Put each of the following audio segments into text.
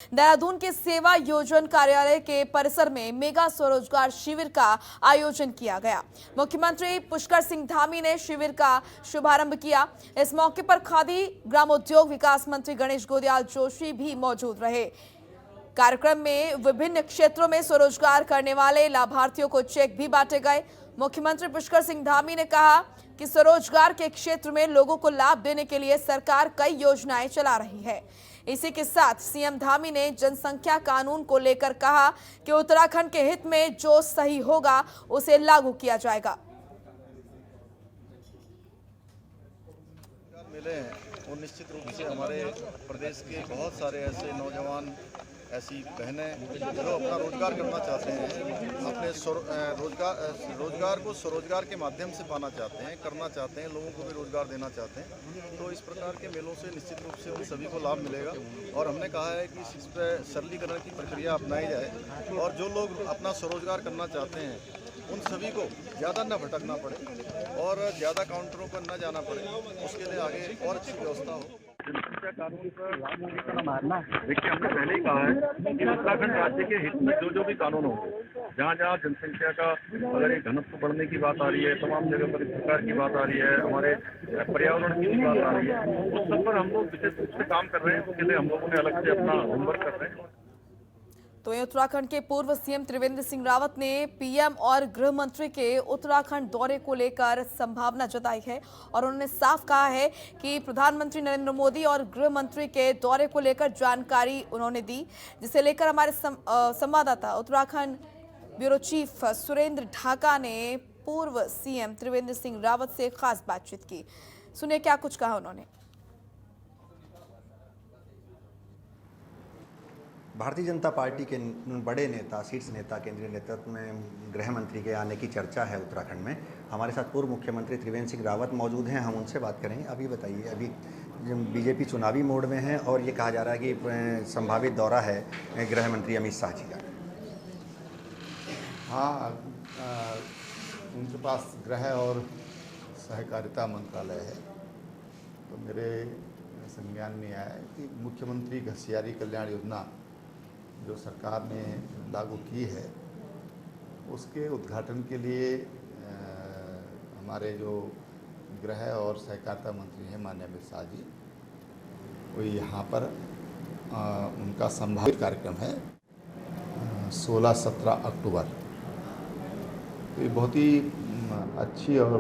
देहरादून के सेवा योजन कार्यालय के परिसर में मेगा स्वरोजगार शिविर का आयोजन किया गया। मुख्यमंत्री पुष्कर सिंह धामी ने शिविर का शुभारंभ किया। इस मौके पर खादी ग्रामोद्योग विकास मंत्री गणेश गोदियाल जोशी भी मौजूद रहे। कार्यक्रम में विभिन्न क्षेत्रों में स्वरोजगार करने वाले लाभार्थियों को चेक भी बांटे गए। मुख्यमंत्री पुष्कर सिंह धामी ने कहा कि स्वरोजगार के क्षेत्र में लोगों को लाभ देने के लिए सरकार कई योजनाएं चला रही है। इसी के साथ सीएम धामी ने जनसंख्या कानून को लेकर कहा कि उत्तराखंड के हित में जो सही होगा उसे लागू किया जाएगा। मिले हैं और निश्चित रूप से हमारे प्रदेश के बहुत सारे ऐसे नौजवान, ऐसी बहनें जो अपना रोजगार करना चाहते हैं, अपने रोजगार को स्वरोजगार के माध्यम से पाना चाहते हैं, करना चाहते हैं, लोगों को भी रोजगार देना चाहते हैं। तो इस प्रकार के मेलों से निश्चित रूप से उन सभी को लाभ मिलेगा और हमने कहा है कि इस पर सरलीकरण की प्रक्रिया अपनाई जाए और जो लोग अपना स्वरोजगार करना चाहते हैं उन सभी को ज़्यादा न भटकना पड़े और ज़्यादा काउंटरों पर न जाना पड़े, उसके लिए आगे और अच्छी व्यवस्था हो। जनसंख्या कानून पर देखिए, हमने पहले ही कहा है कि उत्तराखंड राज्य के हित में जो भी कानून होंगे, जहाँ जहाँ जनसंख्या का अगर एक घनत्व बढ़ने की बात आ रही है, तमाम जगह पर इस प्रकार की बात आ रही है, हमारे पर्यावरण की भी बात आ रही है, उस सब पर हम लोग विशेष रूप से काम कर रहे हैं। उसके लिए हम लोगों ने अलग से अपना होमवर्क कर रहे हैं। तो उत्तराखंड के पूर्व सीएम त्रिवेंद्र सिंह रावत ने पीएम और गृह मंत्री के उत्तराखंड दौरे को लेकर संभावना जताई है और उन्होंने साफ कहा है कि प्रधानमंत्री नरेंद्र मोदी और गृह मंत्री के दौरे को लेकर जानकारी उन्होंने दी, जिसे लेकर हमारे संवाददाता उत्तराखंड ब्यूरो चीफ सुरेंद्र ढाका ने पूर्व सीएम त्रिवेंद्र सिंह रावत से खास बातचीत की। सुनिए क्या कुछ कहा उन्होंने। भारतीय जनता पार्टी के बड़े नेता, शीर्ष नेता, केंद्रीय नेतृत्व में गृह मंत्री के आने की चर्चा है उत्तराखंड में। हमारे साथ पूर्व मुख्यमंत्री त्रिवेंद्र सिंह रावत मौजूद हैं, हम उनसे बात करेंगे। अभी बताइए, अभी बीजेपी चुनावी मोड में है और ये कहा जा रहा है कि संभावित दौरा है गृह मंत्री अमित शाह जी का। हाँ, उनके पास गृह और सहकारिता मंत्रालय है, तो मेरे संज्ञान में आया है कि मुख्यमंत्री घसियारी कल्याण योजना जो सरकार ने लागू की है, उसके उद्घाटन के लिए हमारे जो गृह और सहकारिता मंत्री हैं माननीय अमित शाह जी, वो यहाँ पर उनका संभावित कार्यक्रम है 16-17 अक्टूबर। तो ये बहुत ही अच्छी और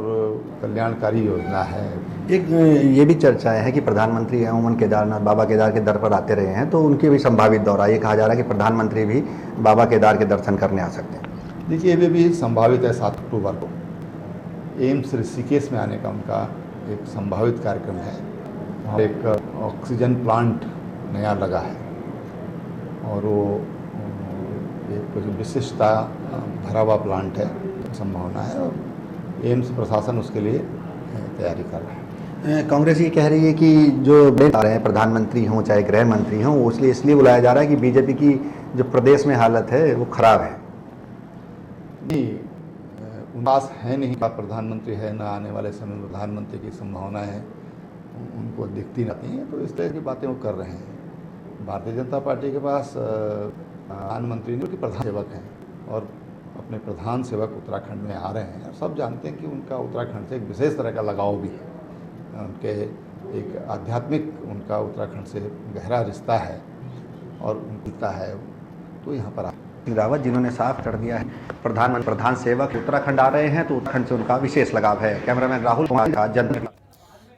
कल्याणकारी योजना है। एक ये भी चर्चाएं हैं कि प्रधानमंत्री अमूमन केदारनाथ, बाबा केदार के दर पर आते रहे हैं, तो उनकी भी संभावित दौरा, ये कहा जा रहा है कि प्रधानमंत्री भी बाबा केदार के दर्शन करने आ सकते हैं। देखिए, ये भी संभावित है 7 अक्टूबर को एम्स ऋषिकेश में आने का उनका एक संभावित कार्यक्रम है। वहाँ एक ऑक्सीजन प्लांट नया लगा है और वो एक विशिष्टता भरा हुआ प्लांट है, संभावना है और एम्स प्रशासन उसके लिए तैयारी कर रहा है। कांग्रेस ये कह रही है कि जो आ रहे हैं प्रधानमंत्री हों चाहे गृह मंत्री हों, वो इसलिए बुलाया जा रहा है कि बीजेपी की जो प्रदेश में हालत है वो खराब है। नहीं, उनके है नहीं, प्रधानमंत्री है ना, आने वाले समय में प्रधानमंत्री की संभावना है उनको दिखती नहीं है, तो इस तरह की बातें वो कर रहे हैं। भारतीय जनता पार्टी के पास प्रधानमंत्री जो कि प्रधान सेवक हैं और अपने प्रधान सेवक उत्तराखंड में आ रहे हैं और सब जानते हैं कि उनका उत्तराखंड से एक विशेष तरह का लगाव भी है। उनके एक आध्यात्मिक, उनका उत्तराखंड से गहरा रिश्ता है और उनका है, तो यहाँ पर रावत जिन्होंने साफ कर दिया है प्रधान सेवक उत्तराखंड आ रहे हैं, तो उत्तराखंड से उनका विशेष लगाव है। कैमरामैन राहुल कुमार का जनता।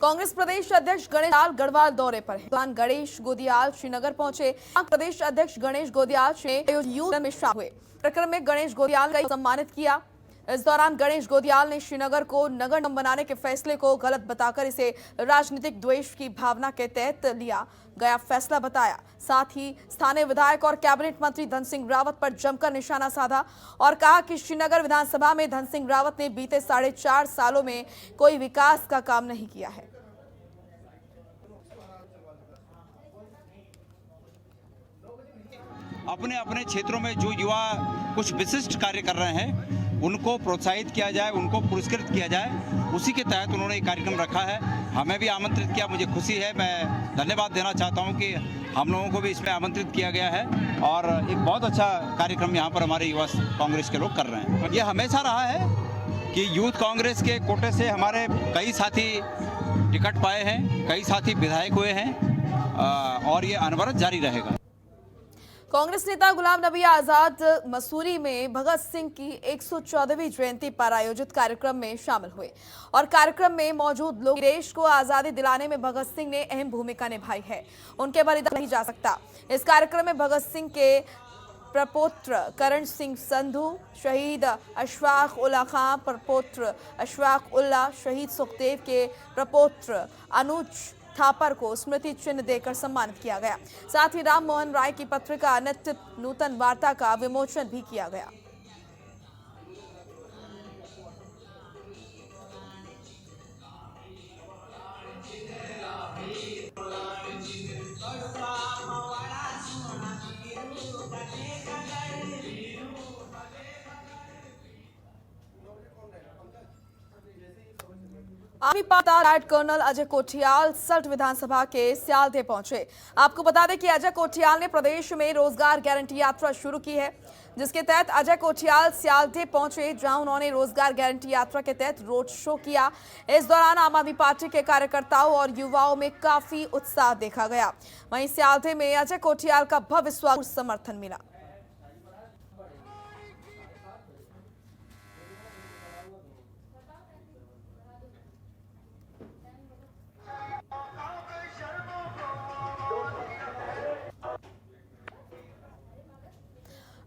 कांग्रेस प्रदेश अध्यक्ष गणेश गढ़वाल दौरे पर हैं। गणेश गोदियाल श्रीनगर पहुंचे। प्रदेश अध्यक्ष गणेश गोदियाल में शामिल हुए। कार्यक्रम में गणेश गोदियाल का सम्मानित किया। इस दौरान गणेश गोदियाल ने श्रीनगर को नगर निगम बनाने के फैसले को गलत बताकर इसे राजनीतिक द्वेष की भावना के तहत लिया गया फैसला बताया। साथ ही स्थानीय विधायक और कैबिनेट मंत्री धन सिंह रावत पर जमकर निशाना साधा और कहा कि श्रीनगर विधानसभा में धन सिंह रावत ने बीते 4.5 सालों में कोई विकास का काम नहीं किया है। अपने अपने क्षेत्रों में जो युवा कुछ विशिष्ट कार्य कर रहे हैं उनको प्रोत्साहित किया जाए, उनको पुरस्कृत किया जाए, उसी के तहत उन्होंने एक कार्यक्रम रखा है। हमें भी आमंत्रित किया, मुझे खुशी है। मैं धन्यवाद देना चाहता हूं कि हम लोगों को भी इसमें आमंत्रित किया गया है और एक बहुत अच्छा कार्यक्रम यहाँ पर हमारे युवा कांग्रेस के लोग कर रहे हैं। ये हमेशा रहा है कि यूथ कांग्रेस के कोटे से हमारे कई साथी टिकट पाए हैं, कई साथी विधायक हुए हैं और ये अनवरत जारी रहेगा। कांग्रेस नेता गुलाम नबी आजाद मसूरी में भगत सिंह की 114वीं जयंती पर आयोजित कार्यक्रम में शामिल हुए और कार्यक्रम में मौजूद लोग देश को आजादी दिलाने में भगत सिंह ने अहम भूमिका निभाई है, उनके बलिदान नहीं जा सकता। इस कार्यक्रम में भगत सिंह के प्रपौत्र करण सिंह संधू, शहीद अशफाक उल्ला खां प्रपौत्र अशफाक उल्ला, शहीद सुखदेव के प्रपौत्र अनुज थापर को स्मृति चिन्ह देकर सम्मानित किया गया। साथ ही राम मोहन राय की पत्रिका नित्य नूतन वार्ता का विमोचन भी किया गया। आर्मी पाता लाइट कर्नल अजय कोठियाल सल्ट विधानसभा के सियालदे पहुंचे। आपको बता दें कि अजय कोठियाल ने प्रदेश में रोजगार गारंटी यात्रा शुरू की है, जिसके तहत अजय कोठियाल सियालदे पहुंचे, जहां उन्होंने रोजगार गारंटी यात्रा के तहत रोड शो किया। इस दौरान आम आदमी पार्टी के कार्यकर्ताओं और युवाओं में काफी उत्साह देखा गया। वहीं सियालदे में अजय कोठियाल का भव्य स्वागत समर्थन मिला।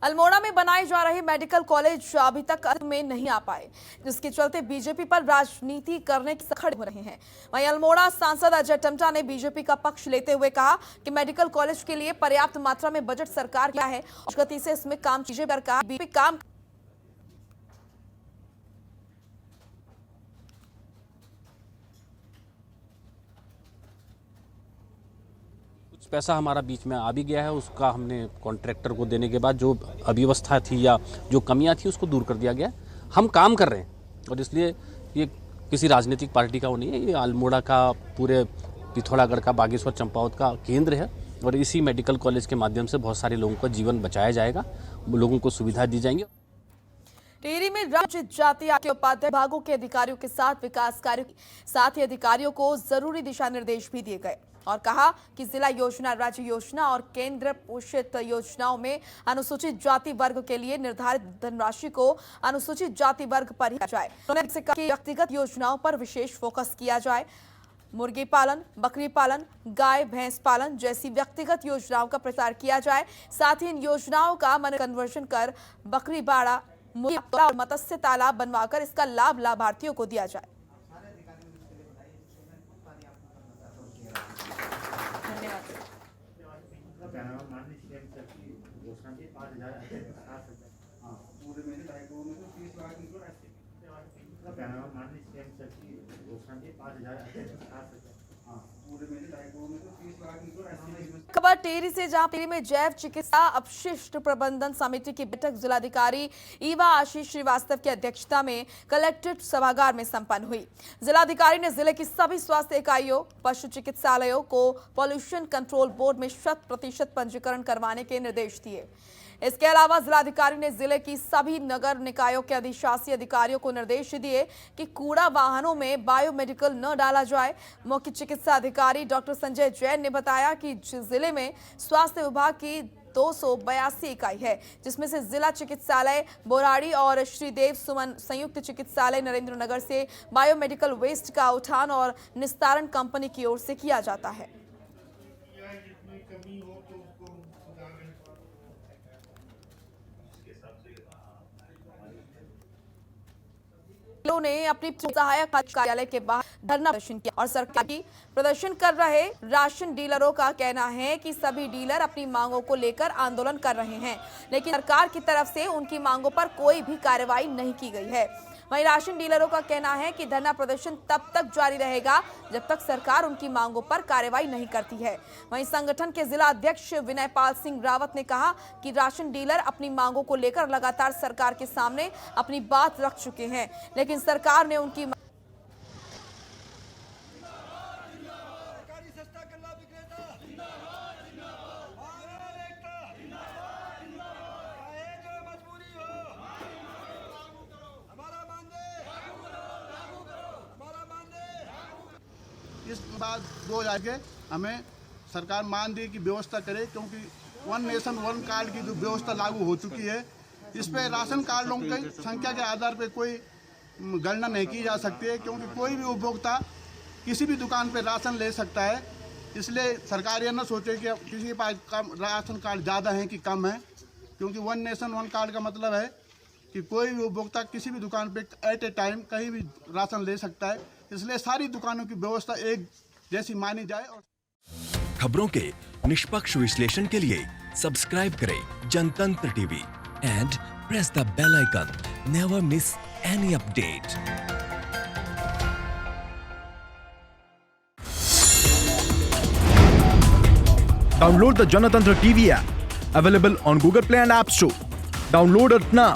अल्मोड़ा में बनाए जा रहे मेडिकल कॉलेज अभी तक अंत में नहीं आ पाए, जिसके चलते बीजेपी पर राजनीति करने की खड़े हो रहे हैं। वहीं अल्मोड़ा सांसद अजय टमटा ने बीजेपी का पक्ष लेते हुए कहा कि मेडिकल कॉलेज के लिए पर्याप्त मात्रा में बजट सरकार किया है और गति से इसमें काम कीजिए कर कहा। बीजेपी काम पैसा हमारा बीच में आ भी गया है, उसका हमने कॉन्ट्रैक्टर को देने के बाद जो अव्यवस्था थी या जो कमियां थी उसको दूर कर दिया गया। हम काम कर रहे हैं और इसलिए ये किसी राजनीतिक पार्टी का वो नहीं है, ये अल्मोड़ा का, पूरे पिथौरागढ़ का, बागेश्वर चंपावत का केंद्र है और इसी मेडिकल कॉलेज के माध्यम से बहुत सारे लोगों का जीवन बचाया जाएगा, लोगों को सुविधा दी जाएंगी। टिहरी में राज्य जाति आयोग के उपाध्यक्ष विभागों के अधिकारियों के साथ विकास कार्यों के साथ ही अधिकारियों को जरूरी दिशा निर्देश भी दिए गए और कहा कि जिला योजना, राज्य योजना और केंद्र पोषित योजनाओं में अनुसूचित जाति वर्ग के लिए निर्धारित धनराशि को अनुसूचित जाति वर्ग पर ही जाए। उन्होंने कहा कि व्यक्तिगत योजनाओं पर विशेष फोकस किया जाए। मुर्गी पालन, बकरी पालन, गाय भैंस पालन जैसी व्यक्तिगत योजनाओं का प्रचार किया जाए। साथ ही इन योजनाओं का मन कन्वर्जन कर बकरी बाड़ा, मुर्गी और मत्स्य तालाब बनवाकर इसका लाभ लाभार्थियों को दिया जाए। खबर टिहरी से, जहां टिहरी में जैव चिकित्सा अपशिष्ट प्रबंधन समिति की बैठक जिलाधिकारी ईवा आशीष श्रीवास्तव की अध्यक्षता में कलेक्ट्रेट सभागार में संपन्न हुई। जिलाधिकारी ने जिले की सभी स्वास्थ्य इकाइयों, पशु चिकित्सालयों को पॉल्यूशन कंट्रोल बोर्ड में 100% पंजीकरण करवाने के निर्देश दिए। इसके अलावा जिलाधिकारी ने जिले की सभी नगर निकायों के अधिशासी अधिकारियों को निर्देश दिए कि कूड़ा वाहनों में बायोमेडिकल न डाला जाए। मुख्य चिकित्सा अधिकारी डॉक्टर संजय जैन ने बताया कि जिले में स्वास्थ्य विभाग की 282 इकाई है, जिसमें से जिला चिकित्सालय बोराड़ी और श्रीदेव सुमन संयुक्त चिकित्सालय नरेंद्र नगर से बायोमेडिकल वेस्ट का उठान और निस्तारण कंपनी की ओर से किया जाता है। ने अपनी सहायक कार्यालय के बाहर धरना प्रदर्शन किया और सरकार की प्रदर्शन कर रहे राशन डीलरों का कहना है कि सभी डीलर अपनी मांगों को लेकर आंदोलन कर रहे हैं, लेकिन सरकार की तरफ से उनकी मांगों पर कोई भी कार्रवाई नहीं की गई है। वहीं राशन डीलरों का कहना है कि धरना प्रदर्शन तब तक जारी रहेगा जब तक सरकार उनकी मांगों पर कार्रवाई नहीं करती है। वहीं संगठन के जिला अध्यक्ष विनय पाल सिंह रावत ने कहा कि राशन डीलर अपनी मांगों को लेकर लगातार सरकार के सामने अपनी बात रख चुके हैं, लेकिन सरकार ने उनकी बाद वो जाके हमें सरकार मानदेय की व्यवस्था करे, क्योंकि 1 नेशन 1 कार्ड की जो व्यवस्था लागू हो चुकी है, इस पर राशन कार्डों की संख्या के आधार पर कोई गणना नहीं की जा सकती है, क्योंकि कोई भी उपभोक्ता किसी भी दुकान पर राशन ले सकता है। इसलिए सरकार यह न सोचे कि किसी के पास कम राशन कार्ड ज़्यादा है कि कम है, क्योंकि 1 नेशन 1 कार्ड का मतलब है कि कोई भी उपभोक्ता किसी भी दुकान पे एट ए टाइम कहीं भी राशन ले सकता है। इसलिए सारी दुकानों की व्यवस्था एक जैसी मानी जाए। और खबरों के निष्पक्ष विश्लेषण के लिए सब्सक्राइब करें Janatantra TV and press the bell icon. Never miss any update. Download the Janatantra TV app, available on Google Play and App Store. Download it now.